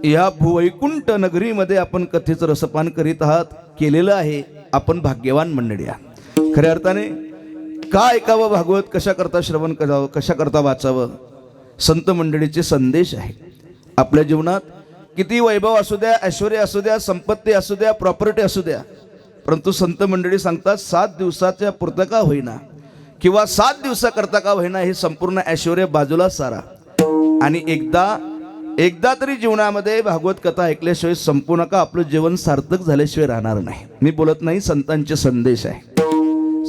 या भूवैकुंठ नगरीमध्ये आपण कथेचं रसपान करीत आहात, केलेलं आहे. आपण भाग्यवान मंडळी आहात. खऱ्या अर्थाने का ऐकावं भागवत, कशा करता श्रवण करावं, कशा करता वाचावं, संत मंडळीचे संदेश आहे. आपल्या जीवनात किती वैभव असू द्या, ऐश्वर्य असू द्या, संपत्ती असू द्या, प्रॉपर्टी असू द्या, परंतु संत मंडळी सांगतात 7 दिवसाच्या पुरतं का होईना किंवा 7 दिवसाकरता का होईना हे संपूर्ण ऐश्वर्य बाजूला सारा आणि एकदा तरी जीवनामध्ये भागवत कथा ऐकल्याशिवाय संपू नका. आपलं जीवन सार्थक झाल्याशिवाय राहणार नाही. मी बोलत नाही, संतांचे संदेश आहे.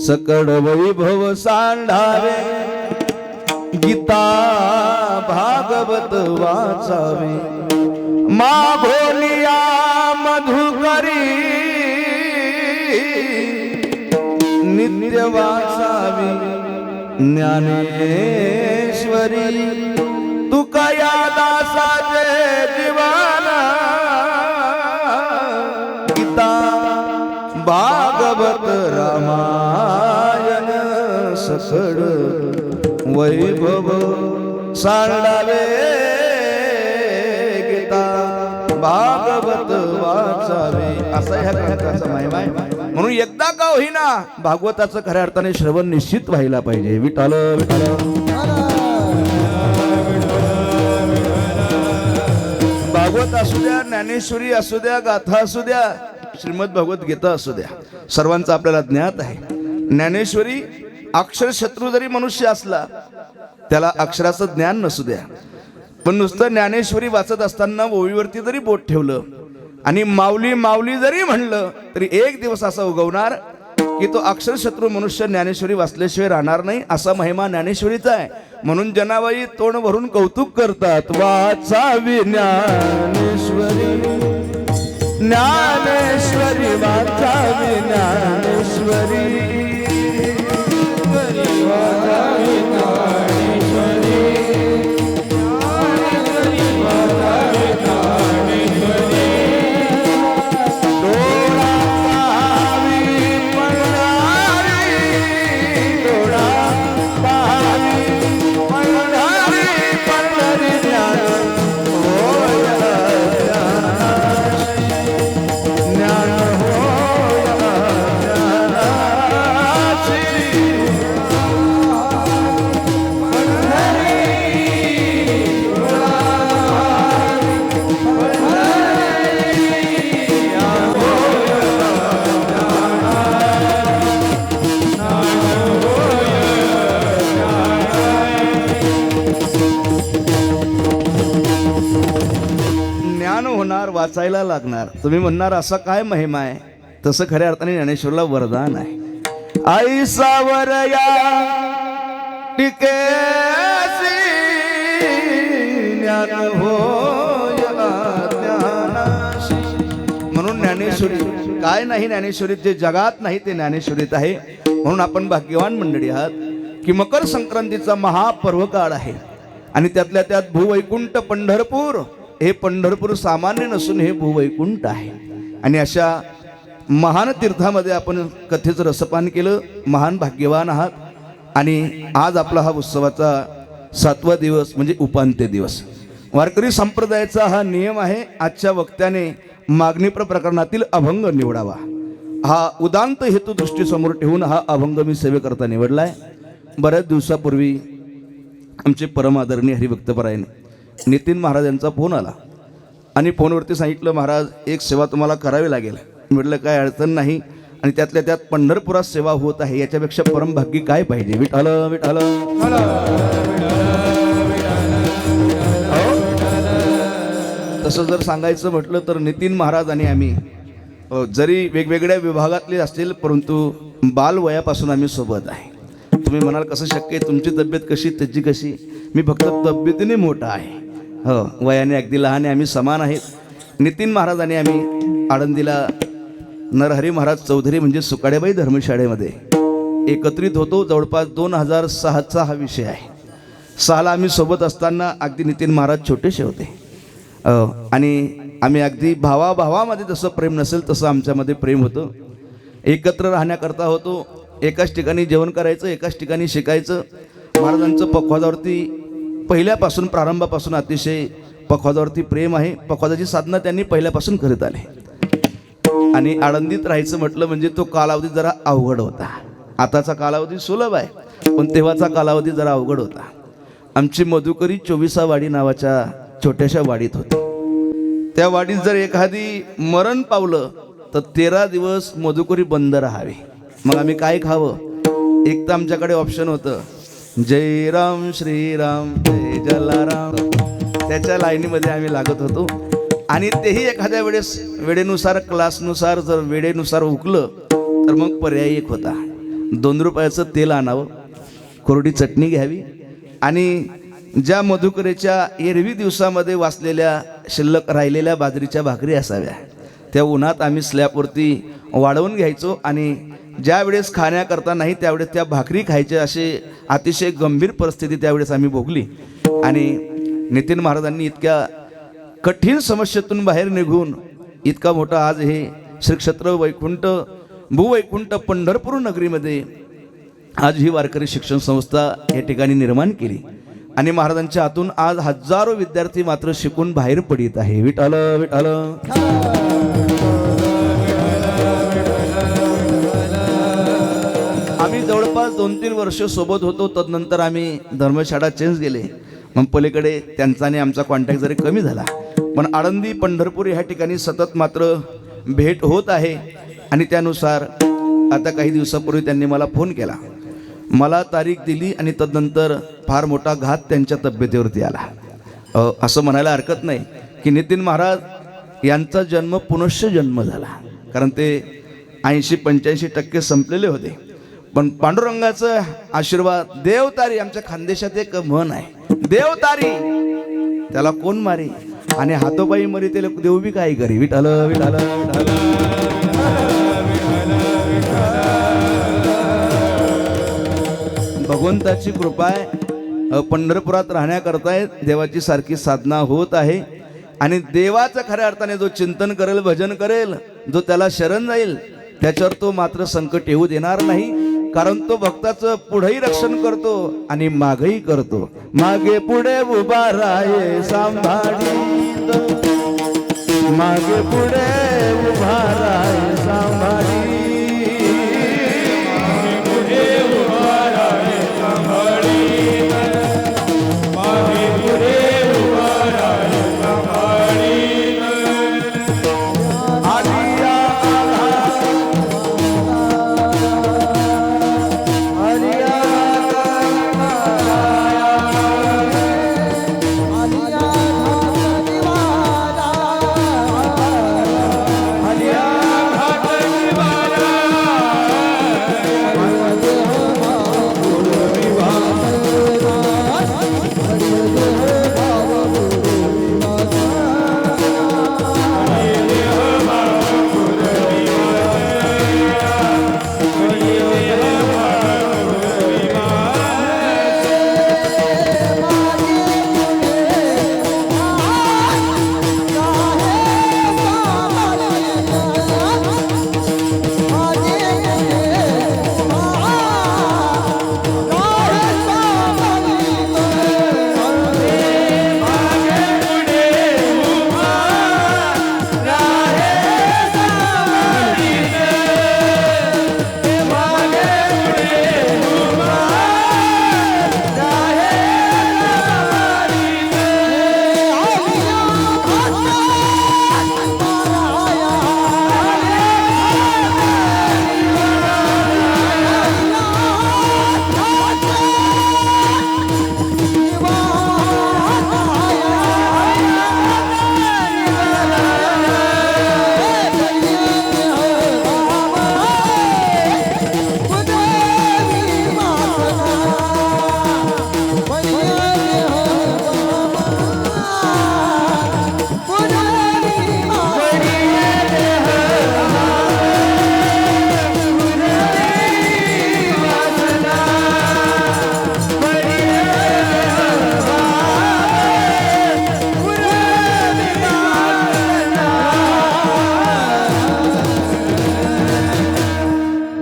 सकळ वैभव सांडावे, गीता भागवत वाचावे, मागोलिया मधुकरी नित्य वाचावी, ज्ञानेश्वरी तुका या दासाचे जीवाना, गीता भागवत रामायण सकळ वैभव सांडावे, गीता भागवत वाचावे. असा ह्या ग्रंथाचा महिमा आहे. म्हणून एकदा का होईना भागवताचं खऱ्या अर्थाने श्रवण निश्चित व्हायला पाहिजे. विठाल विठाल. भागवत असू द्या, ज्ञानेश्वरी असू द्या, गाथा असू द्या, श्रीमद भगवत गीता असू द्या, सर्वांचं आपल्याला ज्ञात आहे. ज्ञानेश्वरी अक्षर शत्रू जरी मनुष्य असला त्याला अक्षराचं ज्ञान नसू द्या, पण नुसतं ज्ञानेश्वरी वाचत असताना ओवीवरती जरी बोट ठेवलं आणि माऊली माऊली जरी म्हणलं तरी एक दिवस असा उगवणार की तो अक्षरशत्रू मनुष्य ज्ञानेश्वरी वाचल्याशिवाय राहणार नाही. असा महिमा ज्ञानेश्वरीचा आहे. म्हणून जनाबाई तोंड भरून कौतुक करतात, वाचावी ज्ञानेश्वरी, ज्ञानेश्वरी वाचावी, ज्ञानेश्वरी वाचावी, ज्ञानेश्वरी वाचावी, ज्ञानेश्वरी. वाचायला लागणार. तुम्ही म्हणणार असा काय महिमा आहे? तसं खऱ्या अर्थाने ज्ञानेश्वरला वरदान आहे. आई सावरया टिकेसी ज्ञान होय ज्ञानाशी. म्हणून ज्ञानेश्वरी काय नाही, ज्ञानेश्वरीत जे जगात नाही ते ज्ञानेश्वरीत आहे. म्हणून आपण भाग्यवान मंडळी आहात की मकर संक्रांतीचा महापर्व काळ आहे आणि त्यातल्या त्यात भूवैकुंठ पंढरपूर, हे पंढरपूर सामान्य नसून हे भूवैकुंठ आहे. आणि अशा महान तीर्थामध्ये आपण कथेचं रसपान केलं. महान भाग्यवान आहात. आणि आज आपला हा उत्सवाचा 7वा दिवस म्हणजे उपांत्य दिवस. वारकरी संप्रदायाचा हा नियम आहे, आजच्या वक्त्याने मागणीपर प्रकरणातील अभंग निवडावा. हा उदांत हेतू दृष्टीसमोर ठेवून हा अभंग मी सेवेकरता निवडलाय. बऱ्याच दिवसापूर्वी आमचे परम आदरणीय हरिभक्तपरायण नितीन महाराज यांचा फोन आला आणि फोनवरती सांगितलं, महाराज एक सेवा तुम्हाला करावी लागेल. म्हटलं काय अडचण नाही. आणि त्यातल्या त्यात पंढरपुरात सेवा होत आहे, याच्यापेक्षा परमभाग्य काय पाहिजे. विठाल विठाल. तसं जर सांगायचं म्हटलं तर नितीन महाराज आणि आम्ही जरी वेगवेगळ्या विभागातले असतील परंतु बालवयापासून आम्ही सोबत आहे. तुम्ही म्हणाल कसं शक्य आहे, तुमची तब्येत कशी त्याची कशी. मी फक्त तब्येतीने मोठा आहे, हो वयाने अगदी लहान आहे. आम्ही समान आहेत. नितीन महाराज आणि आम्ही आळंदीला नरहरी महाराज चौधरी म्हणजे सुकाडेबाई धर्मशाळेमध्ये एकत्रित होतो. जवळपास 2006चा हा विषय आहे. 6ला आम्ही सोबत असताना अगदी नितीन महाराज छोटेसे होते आणि आम्ही अगदी भावाभावामध्ये जसं प्रेम नसेल तसं आमच्यामध्ये प्रेम होतं. एकत्र राहण्याकरता होतो. एकाच ठिकाणी जेवण करायचं, एकाच ठिकाणी शिकायचं. महाराजांचं पखवाजावरती पहिल्यापासून प्रारंभापासून अतिशय पखवाजावरती प्रेम आहे. पखवाजाची साधना त्यांनी पहिल्यापासून करत आले. आणि आळंदीत राहायचं म्हटलं म्हणजे तो कालावधी जरा अवघड होता. आताचा कालावधी सुलभ आहे, पण तेव्हाचा कालावधी जरा अवघड होता. आमची मधुकरी 24 वाडी नावाच्या छोट्याशा वाडीत होती. त्या वाडीत जर एखादी मरण पावलं तर 13 दिवस मधुकरी बंद राहावी. मग आम्ही काय खावं? एक तर आमच्याकडे ऑप्शन होतं, जय राम श्रीराम जय जलाराम, त्याच्या लाईनीमध्ये आम्ही लागत होतो. आणि तेही एखाद्या वेळेस वेळेनुसार, क्लासनुसार, जर वेळेनुसार हुकलं तर मग पर्याय एक होता, 2 रुपयाचं तेल आणावं, कोरडी चटणी घ्यावी आणि ज्या मधुकरेच्या एरवी दिवसामध्ये वाचलेल्या शिल्लक राहिलेल्या बाजरीच्या भाकरी असाव्या त्या उन्हात आम्ही स्लॅबवरती वाढवून घ्यायचो. आणि ज्या वेळेस खाण्याकरता नाही त्यावेळेस त्या भाकरी खायच्या, असे अतिशय गंभीर परिस्थिती त्यावेळेस आम्ही भोगली. आणि नितीन महाराजांनी इतक्या कठीण समस्येतून बाहेर निघून इतका मोठा आज हे श्री क्षेत्र वैकुंठ भूवैकुंठ पंढरपूर नगरीमध्ये आज ही वारकरी शिक्षण संस्था या ठिकाणी निर्माण केली. आणि महाराजांच्या हातून आज हजारो विद्यार्थी मात्र शिकून बाहेर पडित आहे. विठ्ठल विठ्ठल. आम्ही जवळपास 2-3 वर्ष सोबत होतो. तदनंतर आम्ही धर्मशाळा चेंज केले. मग पलीकडे त्यांचा आणि आमचा कॉन्टॅक्ट जरी कमी झाला, पण आळंदी पंढरपूर ह्या ठिकाणी सतत मात्र भेट होत आहे. आणि त्यानुसार आता काही दिवसापूर्वी त्यांनी मला फोन केला, मला तारीख दिली आणि तदनंतर फार मोठा घात त्यांच्या तब्येतीवरती आला. असं म्हणायला हरकत नाही की नितीन महाराज यांचा जन्म पुनश्च जन्म झाला, कारण ते 80-85% संपलेले होते. पण पांडुरंगाचा आशीर्वाद, देवतारी, आमच्या खानदेशात एक म्हण आहे, देवतारी त्याला कोण मारी आणि हातोपाई मरी ते देव बी काय करी. विठ्ठल विठ्ठल विठ्ठल. भगवंताची कृपा आहे. पंढरपुरात राहण्याकरता देवाची सारखी साधना होत आहे. आणि देवाचं खऱ्या अर्थाने जो चिंतन करेल, भजन करेल, जो त्याला शरण जाईल, त्याच्यावर तो मात्र संकट येऊ देणार नाही. कारण तो भक्ताचं पुढेही रक्षण करतो आणि मागेही करतो. मागे पुढे उभा राहे सांभाळीत, मागे पुढे उभा राहे सांभाळीत.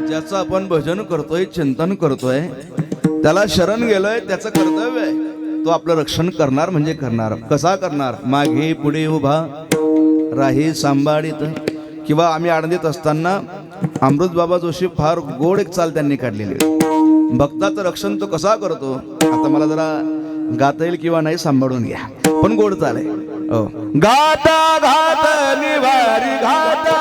ज्याचं आपण भजन करतोय, चिंतन करतोय, त्याला शरण गेलोय, त्याचं कर्तव्य आहे तो आपलं रक्षण करणार म्हणजे करणार. कसा करणार? मागे पुढे उभा राही सांभाळीत. किंवा आम्ही आनंदीत असताना अमृत बाबा जोशी फार गोड एक चाल त्यांनी काढलेली. भक्ताचं रक्षण तो कसा करतो, आता मला जरा गाता येईल किंवा नाही सांभाळून घ्या, पण गोड चाल आहे. गाता घात निवारी घाता